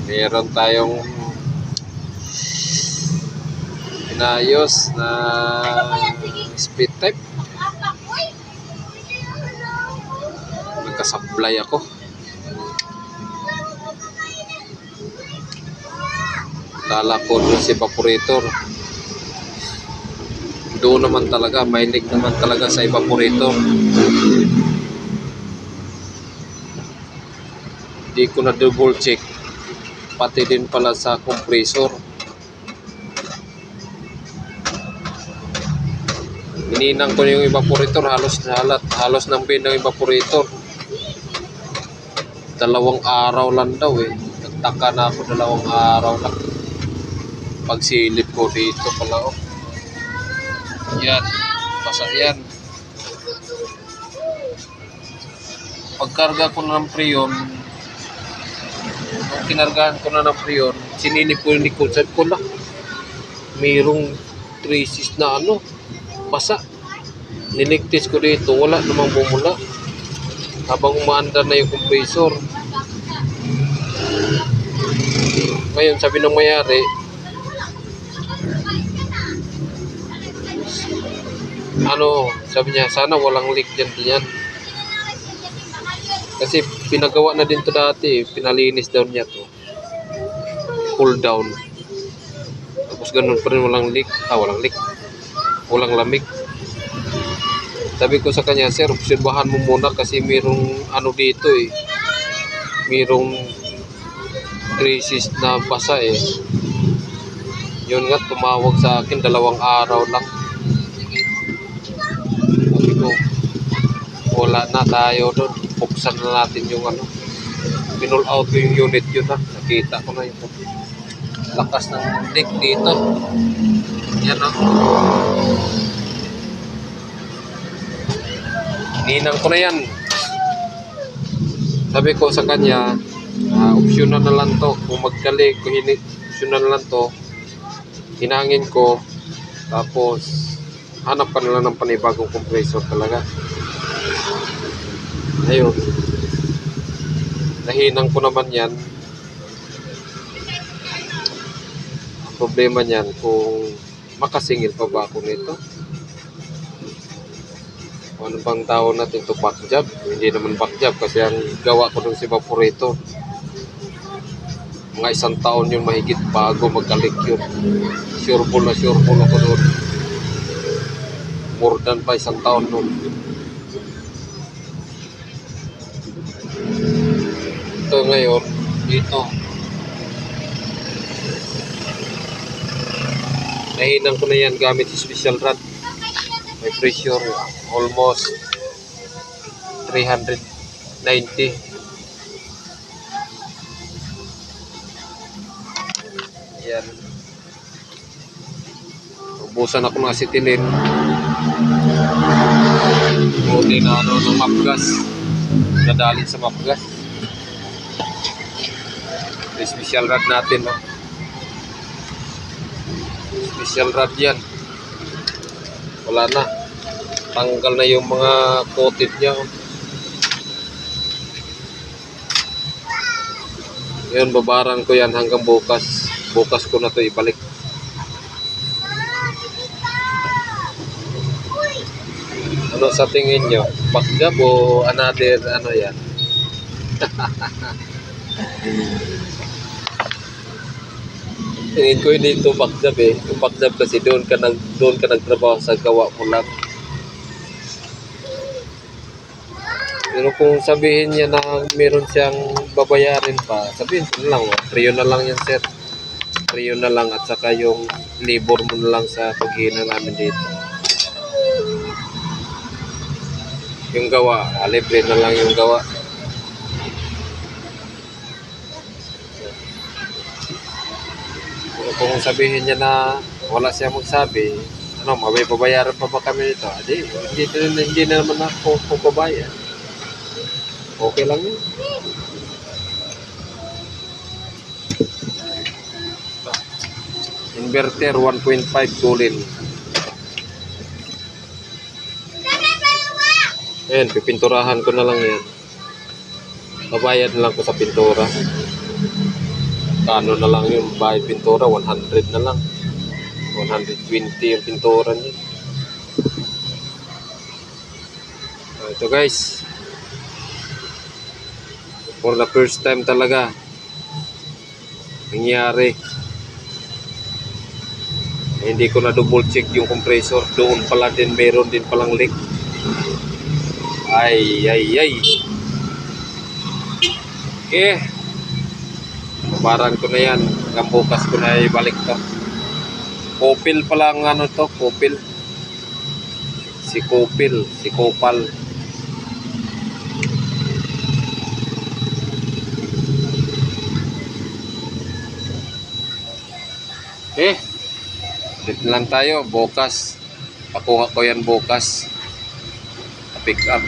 Meron tayong inayos na speed type. Nagkasablay ako. Kala ko doon si evaporator. Doon naman talaga, mahilig naman talaga sa evaporator. Hindi ko na double check. Pati din pala sa compressor. Hininang ko yung evaporator, halos ng pin ng evaporator. 2 araw lang daw eh. Nagtaka na ako, 2 araw lang. Pagsilip ko dito pala oh. Yan, basa yan. Pagkarga ko na ng preyon, nung kinargahan ko na ng preyon, sinilip ko yung likod, sabi ko na, mayroong traces na basa. Niligtis ko dito, wala namang bumula. Habang umaandar na yung compressor. Ngayon, sabi ng mayari, sabi niya, sana walang leak dyan. Kasi pinagawa na din to dati, pinalinis daw niya to. Cool down. Tapos ganun pa rin, walang leak. Walang lamig. Sabi ko sa kanya, sir, obserbahan mo muna kasi mayroong dito eh. Mayroong traces na basa eh. Yun nga, tumawag sa akin, 2 araw lang. Sabi ko, wala na tayo doon. Buksan na natin yung pinull out ko yung unit yun na. Nakita ko na yung lakas ng leak dito. Yan Ninang ko na yan. Sabi ko sa kanya, optional na lang to. Kung magkalik, optional na lang to. Hinangin ko. Tapos, hanap ka na lang ng panibagong compressor talaga. Ayun. Nahinang ko naman yan. Ang problema niyan kung makasingil pa ba ako nito. Ano bang tawag natin to, back job? Hindi naman back job kasi ang gawa ko dun si evaporator. Mga 1 taon yun mahigit bago magkalik yun. Sureball ako doon. More than pa 1 taon nun. Ito ngayon, dito. Nahinang ko na yan gamit special rod. May pressure almost 390. Yan. Ubusan ako ng acetylene. Buti na ng mapgas. Nadalin sa mapgas. May special rod natin, no? Special rod yan. Wala na. Tanggal na yung mga coated niya. Ngayon, babaran ko yan hanggang bukas. Bukas ko na to ibalik. Ano sa tingin nyo? Backjob o another yan? Tingin ko hindi ito backjob eh. Yung backjob kasi doon ka nagtrabaho sa gawa mo lang. Pero kung sabihin niya na meron siyang babayarin pa, sabihin ko na lang, preyo na lang yan sir. Preyo na lang at saka yung labor mo na lang sa paghina namin dito. Yung gawa, libre na lang yung gawa. Pero kung sabihin niya na wala siya magsabi, may babayaran pa ba kami nito? Hindi na naman ako babayan. Okay lang yun. Inverter 1.5 tulin. Ayan, pipinturahan ko na lang yan. Babayad na lang ko sa pintura. Kano na lang yung bayad pintura, 100 na lang. 120 yung pintura niya. Ito guys, for the first time talaga nangyari. Hindi ko na double check yung compressor. Doon pala din, meron din palang leak. Ay. Okay. Babaran ko na yan. Hanggang bukas ko na ibalik to. Kopil pala ang ano to. Kopil. Si Kopil. Si Kopal. Okay. Ulit na lang tayo. Bukas. Pakuha ko yan bukas. Pick up.